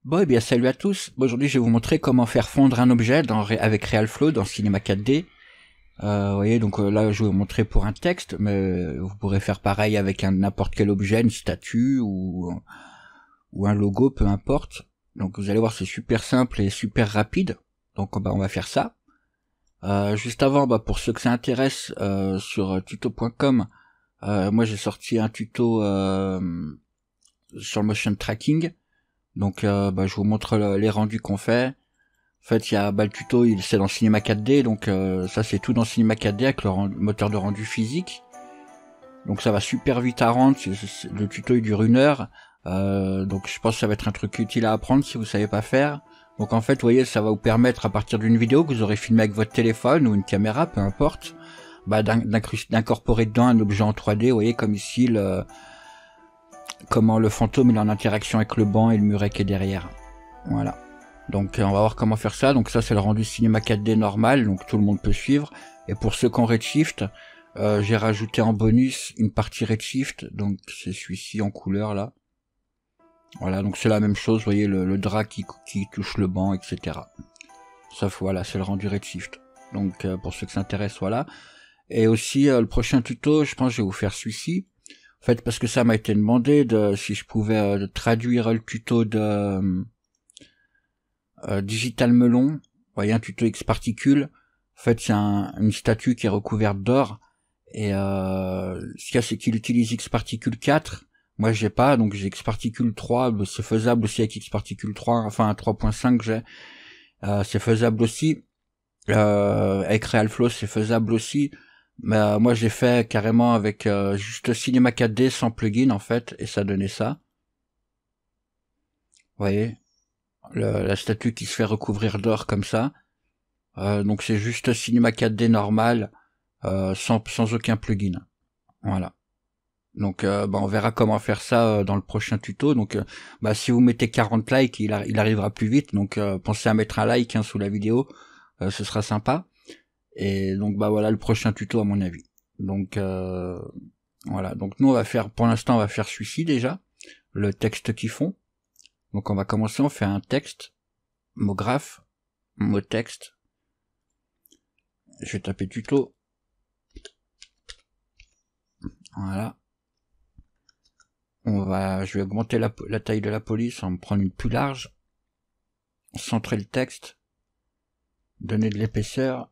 Bon, eh bien, salut à tous. Bon, aujourd'hui, je vais vous montrer comment faire fondre un objet avec RealFlow dans Cinema 4D. Vous voyez, donc là, je vais vous montrer pour un texte, mais vous pourrez faire pareil avec n'importe quel objet, une statue ou un logo, peu importe. Donc, vous allez voir, c'est super simple et super rapide. Donc, on va faire ça. Juste avant, pour ceux que ça intéresse, sur tuto.com, moi, j'ai sorti un tuto sur le motion tracking. Donc je vous montre les rendus qu'on fait. En fait, il y a le tuto, c'est dans Cinema 4D, donc ça c'est tout dans Cinema 4D avec le moteur de rendu physique. Donc ça va super vite à rendre, le tuto il dure 1 heure. Donc je pense que ça va être un truc utile à apprendre si vous savez pas faire. Donc en fait, vous voyez, ça va vous permettre à partir d'une vidéo que vous aurez filmé avec votre téléphone ou une caméra, peu importe, d'incorporer dedans un objet en 3D, vous voyez, comme ici comment le fantôme il est en interaction avec le banc et le muret qui est derrière. Voilà. Donc on va voir comment faire ça. Donc ça c'est le rendu Cinema 4D normal, donc tout le monde peut suivre. Et pour ceux qui ont Redshift, j'ai rajouté en bonus une partie Redshift, donc c'est celui-ci en couleur là. Voilà, donc c'est la même chose, vous voyez le drap qui touche le banc, etc. Sauf voilà, c'est le rendu Redshift. Donc pour ceux qui s'intéressent, voilà. Et aussi le prochain tuto, je pense que je vais vous faire celui-ci. En fait, parce que ça m'a été demandé si je pouvais traduire le tuto de Digital Melon. Vous voyez, un tuto X particules. En fait, c'est une statue qui est recouverte d'or. Et ce qu'il y a, c'est qu'il utilise X particule 4. Moi, j'ai pas, donc j'ai X particule 3. C'est faisable aussi avec X particule 3. Enfin, 3.5 j'ai. C'est faisable aussi. Avec RealFlow, c'est faisable aussi. Mais moi j'ai fait carrément avec juste Cinema 4D sans plugin en fait, et ça donnait ça. Vous voyez, la statue qui se fait recouvrir d'or comme ça. Donc c'est juste Cinema 4D normal, sans aucun plugin. Voilà. Donc on verra comment faire ça dans le prochain tuto. Donc si vous mettez 40 likes, il arrivera plus vite. Donc pensez à mettre un like sous la vidéo, ce sera sympa. Et donc voilà le prochain tuto à mon avis. Donc voilà, donc nous on va faire, pour l'instant on va faire celui-ci déjà, le texte qu'ils font. Donc on va commencer, on fait un texte, mot graphe, mot texte. Je vais taper tuto. Voilà. Je vais augmenter la taille de la police, en me prendre une plus large. Centrer le texte. Donner de l'épaisseur.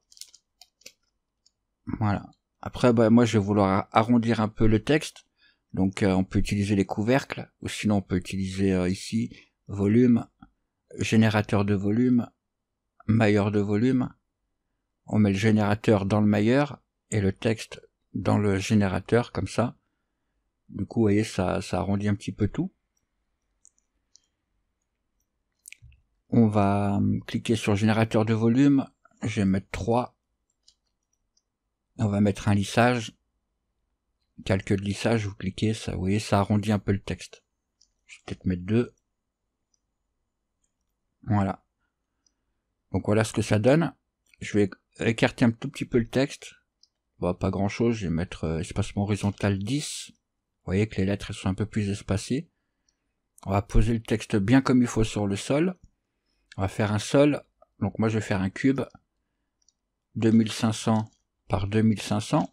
Voilà. Après, moi je vais vouloir arrondir un peu le texte. Donc on peut utiliser les couvercles, ou sinon on peut utiliser ici, volume, générateur de volume, mailleur de volume. On met le générateur dans le mailleur et le texte dans le générateur, comme ça. Du coup, vous voyez, ça arrondit un petit peu tout. On va cliquer sur générateur de volume. Je vais mettre 3. On va mettre un lissage. Calque de lissage, vous cliquez, ça, vous voyez, ça arrondit un peu le texte. Je vais peut-être mettre 2. Voilà. Donc voilà ce que ça donne. Je vais écarter un tout petit peu le texte. Bon, pas grand chose, je vais mettre espacement horizontal 10. Vous voyez que les lettres sont un peu plus espacées. On va poser le texte bien comme il faut sur le sol. On va faire un sol. Donc moi je vais faire un cube. 2500 par 2500.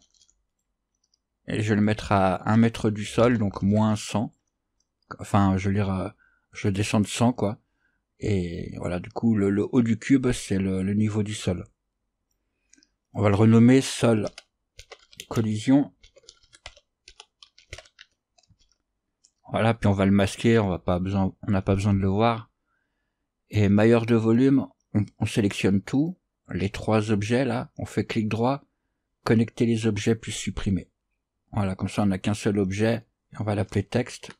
Et je vais le mettre à 1 mètre du sol, donc moins 100. Enfin, je veux dire, je descends de 100, quoi. Et voilà, du coup, le haut du cube, c'est le niveau du sol. On va le renommer sol collision. Voilà, puis on va le masquer, on n'a pas besoin de le voir. Et mailleur de volume, on sélectionne tout, les 3 objets là, on fait clic droit, connecter les objets plus supprimer. Voilà, comme ça on n'a qu'un seul objet, et on va l'appeler texte.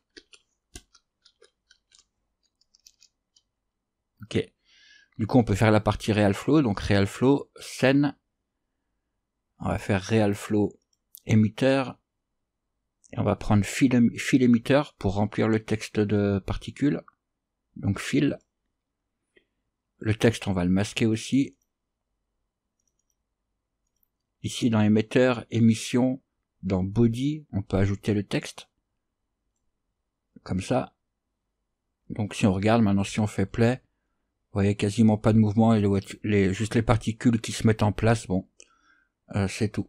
Ok. Du coup on peut faire la partie RealFlow, donc RealFlow, scène. On va faire RealFlow émetteur. Et on va prendre fil émetteur pour remplir le texte de particules. Donc fil. Le texte, on va le masquer aussi. Ici, dans émetteur, émission, dans body, on peut ajouter le texte. Comme ça. Donc si on regarde maintenant, si on fait play, vous voyez quasiment pas de mouvement et juste les particules qui se mettent en place, bon, c'est tout.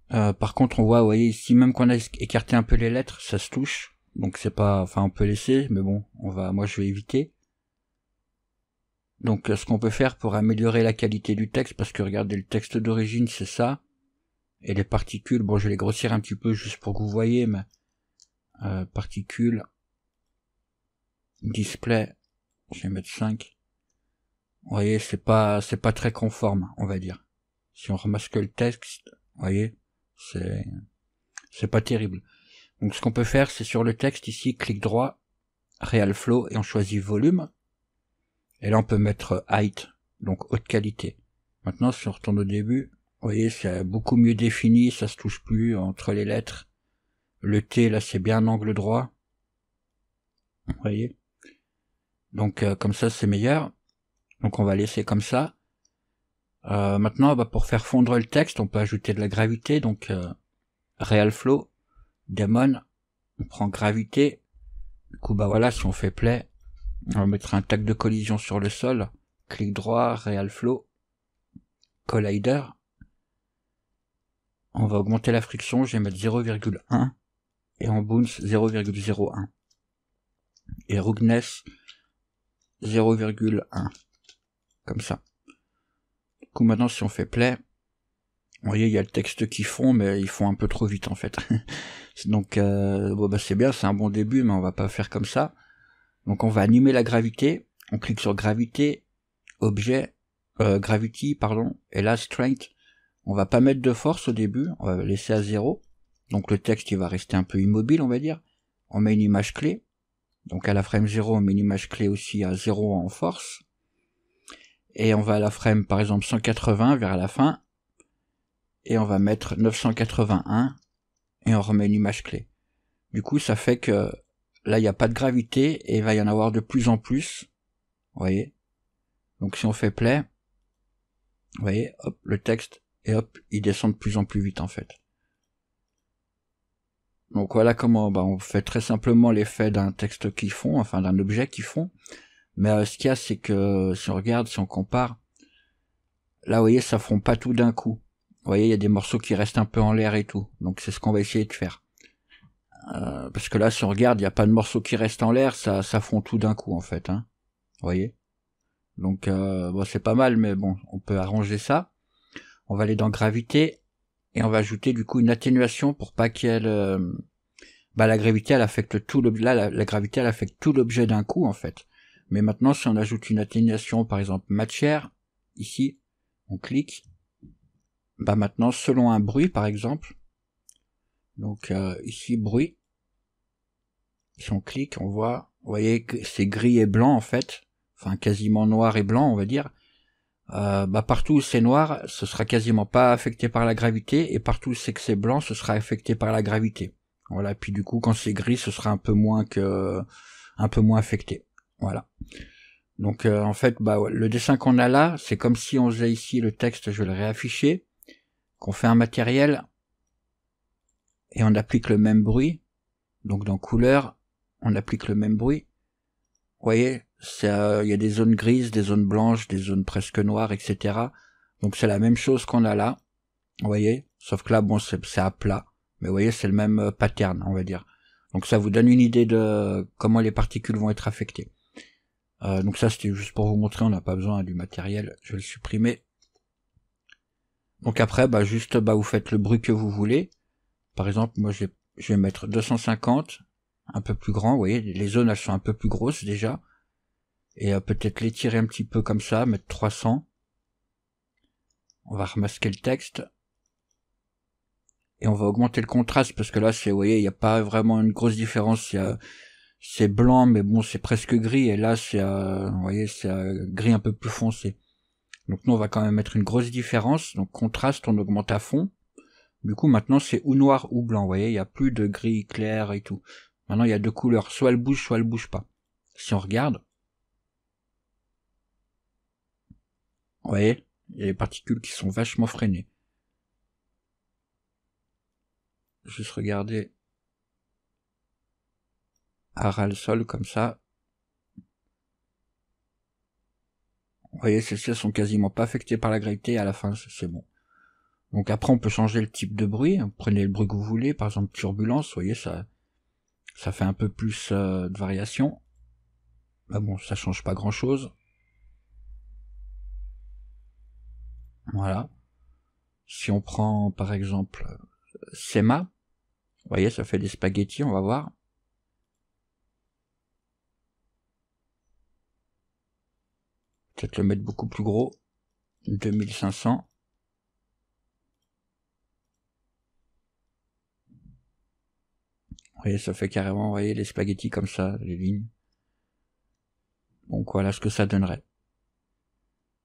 Par contre, on voit, vous voyez ici, même qu'on a écarté un peu les lettres, ça se touche. Donc c'est pas, enfin on peut laisser, mais bon, moi je vais éviter. Donc ce qu'on peut faire pour améliorer la qualité du texte, parce que regardez, le texte d'origine c'est ça, et les particules, bon je vais les grossir un petit peu juste pour que vous voyez, mais particules, display, je vais mettre 5. Vous voyez, c'est pas très conforme, on va dire. Si on remasque le texte, vous voyez, c'est pas terrible. Donc ce qu'on peut faire, c'est sur le texte ici, clic droit, Real Flow, et on choisit volume. Et là on peut mettre height, donc haute qualité. Maintenant si on retourne au début, vous voyez, c'est beaucoup mieux défini, ça se touche plus entre les lettres. Le T là c'est bien un angle droit. Vous voyez. Donc comme ça c'est meilleur. Donc on va laisser comme ça. Maintenant pour faire fondre le texte, on peut ajouter de la gravité, donc Real Flow, Daemon, on prend gravité. Du coup voilà, si on fait play, on va mettre un tag de collision sur le sol, clic droit, Real Flow, Collider. On va augmenter la friction, je vais mettre 0,1 et en bounce 0,01 et roughness 0,1 comme ça. Du coup maintenant si on fait play, vous voyez il y a le texte qui fond, mais ils font un peu trop vite en fait. Donc c'est bien, c'est un bon début, mais on va pas faire comme ça. Donc on va animer la gravité, on clique sur gravité, objet, gravity pardon, et là strength. On va pas mettre de force au début, on va laisser à 0. Donc le texte il va rester un peu immobile on va dire. On met une image clé. Donc à la frame 0 on met une image clé aussi à 0 en force. Et on va à la frame par exemple 180 vers la fin. Et on va mettre 981 et on remet une image clé. Du coup ça fait que là il n'y a pas de gravité et il va y en avoir de plus en plus. Vous voyez. Donc si on fait play, vous voyez, hop, le texte, et hop, il descend de plus en plus vite en fait. Donc voilà comment on fait très simplement l'effet d'un texte qui fond, enfin d'un objet qui fond. Mais ce qu'il y a, c'est que si on regarde, si on compare, là vous voyez, ça fond pas tout d'un coup. Vous voyez, il y a des morceaux qui restent un peu en l'air et tout. Donc c'est ce qu'on va essayer de faire. Parce que là, si on regarde, il n'y a pas de morceaux qui restent en l'air, ça fond tout d'un coup en fait. Hein. Vous voyez. Donc c'est pas mal, mais bon, on peut arranger ça. On va aller dans gravité et on va ajouter du coup une atténuation pour pas qu'elle la gravité elle affecte tout l'objet. Là la gravité elle affecte tout l'objet d'un coup en fait. Mais maintenant si on ajoute une atténuation par exemple matière, ici on clique, maintenant selon un bruit par exemple, donc ici bruit, si on clique on voit, vous voyez que c'est gris et blanc en fait, enfin quasiment noir et blanc on va dire. Partout où c'est noir, ce sera quasiment pas affecté par la gravité, et partout où c'est que c'est blanc, ce sera affecté par la gravité. Voilà, puis du coup, quand c'est gris, ce sera un peu moins affecté. Voilà. Donc en fait, le dessin qu'on a là, c'est comme si on faisait ici le texte, je vais le réafficher, qu'on fait un matériel, et on applique le même bruit. Donc dans couleur, on applique le même bruit. Vous voyez, il y a des zones grises, des zones blanches, des zones presque noires, etc. Donc c'est la même chose qu'on a là, vous voyez, sauf que là, c'est à plat, mais vous voyez, c'est le même pattern, on va dire. Donc ça vous donne une idée de comment les particules vont être affectées. Donc ça, c'était juste pour vous montrer, on n'a pas besoin du matériel, je vais le supprimer. Donc après, vous faites le bruit que vous voulez. Par exemple, moi, je vais mettre 250, un peu plus grand, vous voyez, les zones, elles sont un peu plus grosses déjà. Et peut-être l'étirer un petit peu comme ça, mettre 300. On va remasquer le texte. Et on va augmenter le contraste, parce que là, vous voyez, il n'y a pas vraiment une grosse différence. C'est blanc, mais bon, c'est presque gris. Et là, vous voyez, c'est gris un peu plus foncé. Donc nous, on va quand même mettre une grosse différence. Donc contraste, on augmente à fond. Du coup, maintenant, c'est ou noir ou blanc. Vous voyez, il n'y a plus de gris clair et tout. Maintenant, il y a deux couleurs. Soit elle bouge, soit elle bouge pas. Si on regarde, vous voyez, il y a les particules qui sont vachement freinées. Juste regarder à ras le sol comme ça. voyez, celles-ci sont quasiment pas affectées par la gravité, à la fin c'est bon. Donc après on peut changer le type de bruit, vous prenez le bruit que vous voulez, par exemple turbulence, vous voyez, ça fait un peu plus de variation. Mais bon, ça change pas grand chose. Voilà. Si on prend par exemple Sema, vous voyez, ça fait des spaghettis, on va voir. Peut-être le mettre beaucoup plus gros, 2500. Vous voyez, ça fait carrément, vous voyez, les spaghettis comme ça, les lignes. Donc voilà ce que ça donnerait.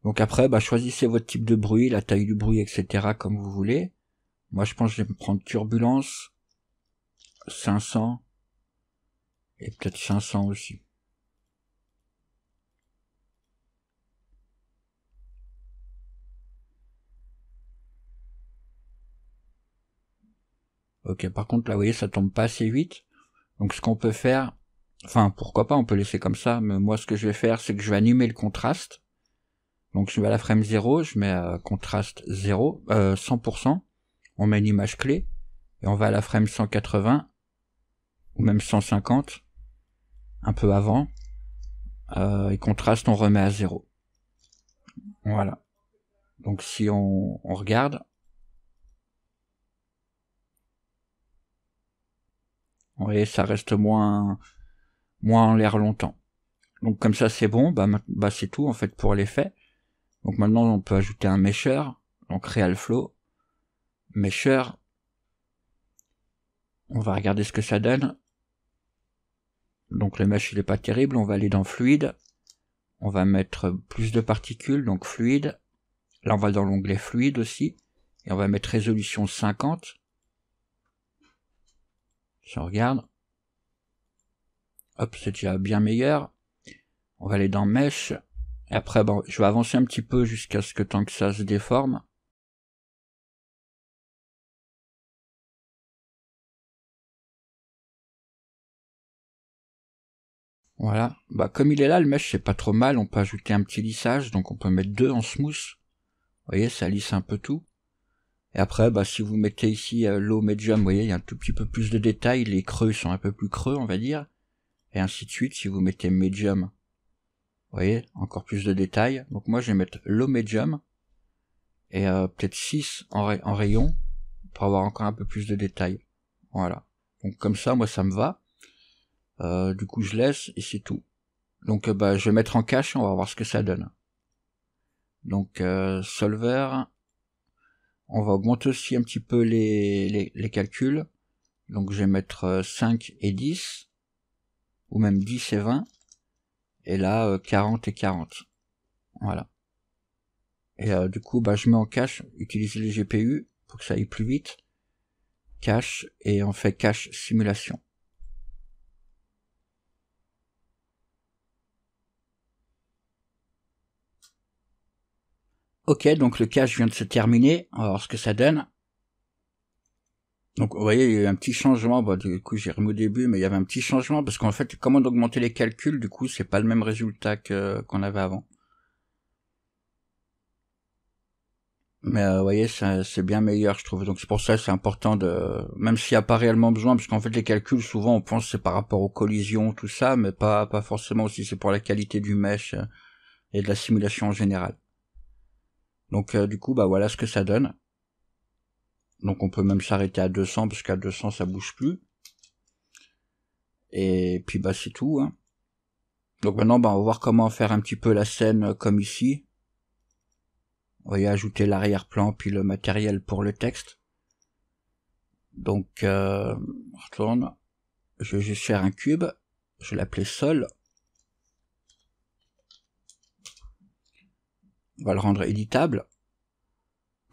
Donc après, choisissez votre type de bruit, la taille du bruit, etc. comme vous voulez. Moi, je pense que je vais me prendre turbulence, 500, et peut-être 500 aussi. Ok, par contre, là, vous voyez, ça tombe pas assez vite. Donc ce qu'on peut faire, enfin, pourquoi pas, on peut laisser comme ça, mais moi, ce que je vais faire, c'est que je vais animer le contraste. Donc je vais à la frame 0, je mets contraste 0, 100%, on met une image clé, et on va à la frame 180, ou même 150, un peu avant, et contraste on remet à 0. Voilà. Donc si on regarde, vous voyez, ça reste moins en l'air longtemps. Donc comme ça c'est bon, c'est tout en fait pour l'effet. Donc maintenant on peut ajouter un mesher, donc RealFlow, mesher, on va regarder ce que ça donne. Donc le mesh il est pas terrible, on va aller dans fluide, on va mettre plus de particules, donc fluide, là on va dans l'onglet fluide aussi, et on va mettre résolution 50, si on regarde, hop, c'est déjà bien meilleur, on va aller dans mesh, et après je vais avancer un petit peu jusqu'à ce que tant que ça se déforme. Voilà, comme il est là, le mesh c'est pas trop mal, on peut ajouter un petit lissage, donc on peut mettre 2 en smooth, vous voyez, ça lisse un peu tout. Et après, si vous mettez ici low, medium, vous voyez, il y a un tout petit peu plus de détails, les creux sont un peu plus creux, on va dire, et ainsi de suite. Si vous mettez medium, vous voyez, encore plus de détails. Donc moi, je vais mettre low, medium, et peut-être 6 en rayon, pour avoir encore un peu plus de détails. Voilà. Donc comme ça, moi, ça me va. Du coup, je laisse, et c'est tout. Donc je vais mettre en cache, on va voir ce que ça donne. Donc solver, on va augmenter aussi un petit peu les calculs. Donc je vais mettre 5 et 10, ou même 10 et 20, et là 40 et 40. Voilà. Et du coup, je mets en cache, utiliser les GPU pour que ça aille plus vite. Cache, et on fait cache simulation. Ok, donc le cache vient de se terminer, on va voir ce que ça donne. Donc vous voyez, il y a eu un petit changement, du coup j'ai remis au début, mais il y avait un petit changement, parce qu'en fait, comme on augmentait les calculs, du coup c'est pas le même résultat qu'on avait avant. Mais vous voyez, c'est bien meilleur, je trouve. Donc c'est pour ça que c'est important même s'il n'y a pas réellement besoin, parce qu'en fait les calculs, souvent on pense que c'est par rapport aux collisions, tout ça, mais pas forcément aussi, c'est pour la qualité du mesh et de la simulation en général. Donc du coup, voilà ce que ça donne. Donc on peut même s'arrêter à 200, parce qu'à 200 ça bouge plus. Et puis c'est tout, hein. Donc maintenant, on va voir comment faire un petit peu la scène comme ici. Vous voyez, ajouter l'arrière-plan, puis le matériel pour le texte. Donc, retourne. Je vais juste faire un cube. Je vais l'appeler sol. On va le rendre éditable.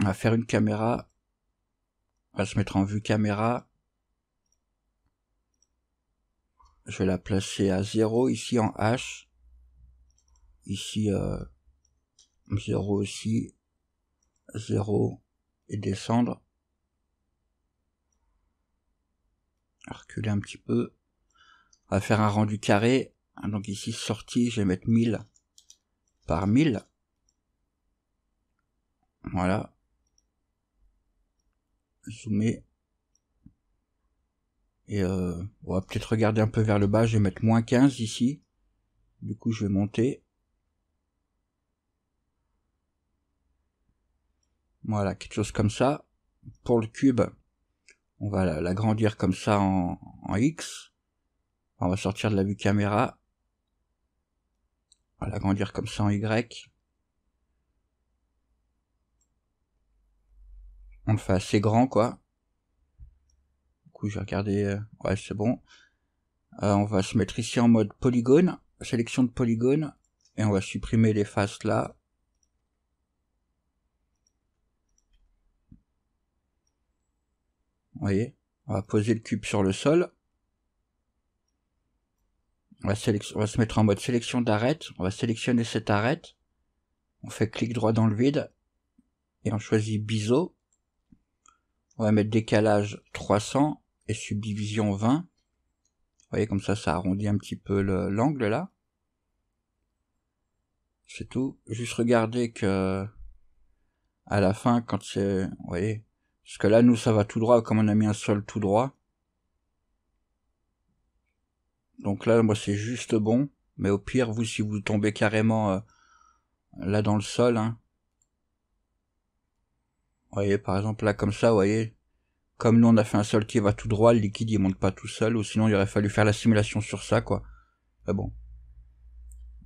On va faire une caméra. On va se mettre en vue caméra. Je vais la placer à 0 ici en H. Ici 0 aussi. 0 et descendre. Reculer un petit peu. On va faire un rendu carré. Donc ici sortie, je vais mettre 1000 par 1000. Voilà. Zoomer. Et on va peut-être regarder un peu vers le bas. Je vais mettre -15 ici. Du coup, je vais monter. Voilà, quelque chose comme ça. Pour le cube, on va l'agrandir comme ça en X. On va sortir de la vue caméra. On va l'agrandir comme ça en Y. On le fait assez grand, quoi. Du coup, je vais regarder. Ouais, c'est bon. On va se mettre ici en mode polygone. Sélection de polygone. Et on va supprimer les faces là. Vous voyez, on va poser le cube sur le sol. On va se mettre en mode sélection d'arête. On va sélectionner cette arête. On fait clic droit dans le vide. Et on choisit biseau. On va mettre décalage 300 et subdivision 20. Vous voyez, comme ça arrondit un petit peu l'angle là. C'est tout. Juste regarder que à la fin, quand c'est... Vous voyez, parce que là, nous, ça va tout droit, comme on a mis un sol tout droit. Donc là, moi, c'est juste bon. Mais au pire, vous, si vous tombez carrément là dans le sol, hein, vous voyez, par exemple, là, comme ça, vous voyez, comme nous, on a fait un sol qui va tout droit, le liquide, il monte pas tout seul, ou sinon, il aurait fallu faire la simulation sur ça, quoi. Mais bon.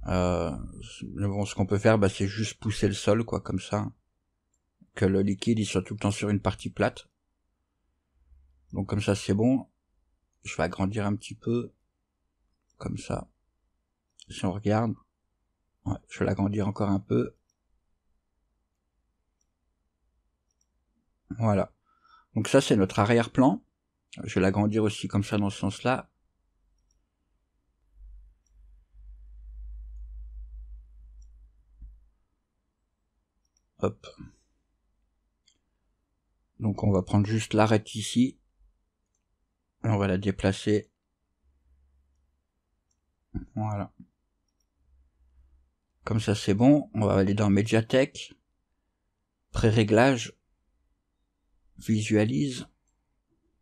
Bon, ce qu'on peut faire, bah, c'est juste pousser le sol, quoi, comme ça. Que le liquide, il soit tout le temps sur une partie plate. Donc, comme ça, c'est bon. Je vais agrandir un petit peu. Comme ça. Si on regarde. Ouais, je vais l'agrandir encore un peu. Voilà. Donc ça, c'est notre arrière-plan. Je vais l'agrandir aussi comme ça dans ce sens-là. Hop. Donc on va prendre juste l'arête ici. Et on va la déplacer. Voilà. Comme ça, c'est bon. On va aller dans Mediatek. Pré-réglage. Visualise.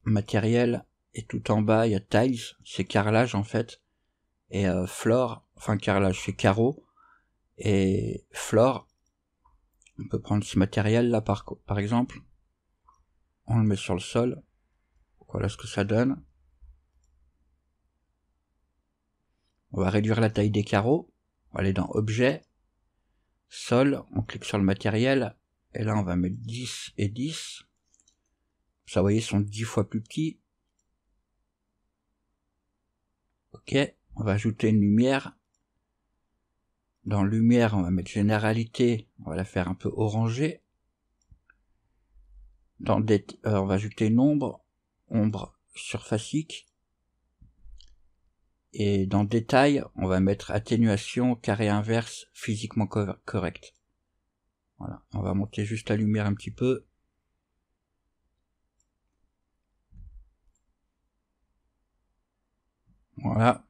Matériel. Et tout en bas, il y a Tiles. C'est carrelage en fait. Et Floor. Enfin, carrelage, c'est carreau. Et Floor. On peut prendre ce matériel là par exemple. On le met sur le sol. Voilà ce que ça donne. On va réduire la taille des carreaux. On va aller dans Objet, Sol, on clique sur le matériel. Et là, on va mettre 10 et 10. Ça, vous voyez, sont 10 fois plus petits. Ok, on va ajouter une lumière. Dans lumière, on va mettre généralité. On va la faire un peu orangée. Dans on va ajouter une ombre surfacique. Et dans détail, on va mettre atténuation, carré inverse, physiquement correct. Voilà, on va monter juste la lumière un petit peu. Voilà.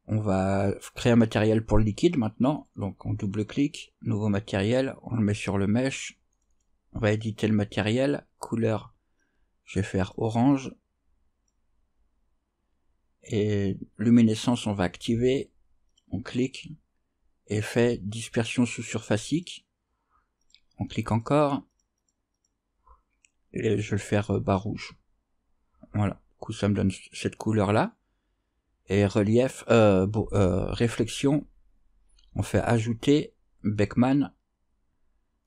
On va créer un matériel pour le liquide maintenant. Donc on double-clique, nouveau matériel, on le met sur le mesh. On va éditer le matériel, couleur, je vais faire orange. Et luminescence, on va activer. On clique. Effet dispersion sous-surfacique. On clique encore. Et je vais le faire bas rouge. Voilà. Du coup, ça me donne cette couleur-là. Et relief, réflexion. On fait ajouter Beckman,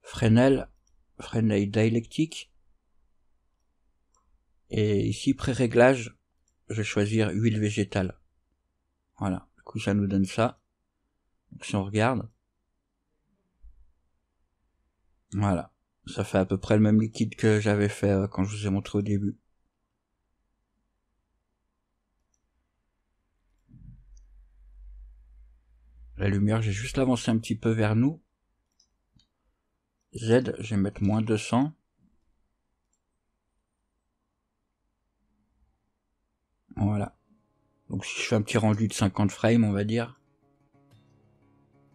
Fresnel dialectique. Et ici, pré-réglage, je vais choisir huile végétale. Voilà. Du coup, ça nous donne ça. Donc, si on regarde. Voilà. Ça fait à peu près le même liquide que j'avais fait quand je vous ai montré au début. La lumière, j'ai juste avancé un petit peu vers nous. Z, je vais mettre -200. Voilà. Donc si je fais un petit rendu de 50 frames, on va dire.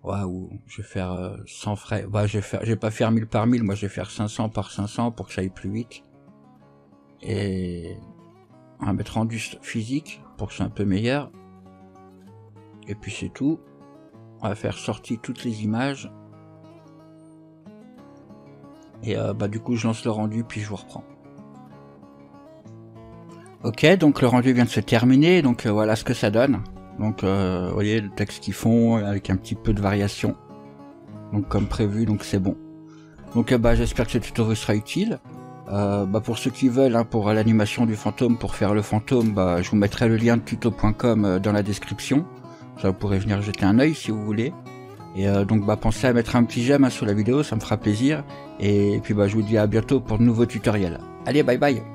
Ouais, ou je vais faire sans frais. Bah, je vais pas faire 1000 par 1000, moi je vais faire 500 par 500 pour que ça aille plus vite. Et on va mettre rendu physique pour que c'est un peu meilleur. Et puis c'est tout. On va faire sortir toutes les images. Et bah du coup je lance le rendu puis je vous reprends. Ok, donc le rendu vient de se terminer, donc voilà ce que ça donne. Donc vous voyez le texte qu'ils font avec un petit peu de variation. Donc comme prévu, donc c'est bon. Donc bah j'espère que ce tuto vous sera utile. Bah pour ceux qui veulent, hein, pour l'animation du fantôme, pour faire le fantôme, bah je vous mettrai le lien de tuto.com dans la description. Ça vous pourrez venir jeter un œil si vous voulez. Et donc bah pensez à mettre un petit j'aime sous la vidéo, ça me fera plaisir. Et puis bah je vous dis à bientôt pour de nouveaux tutoriels. Allez, bye bye.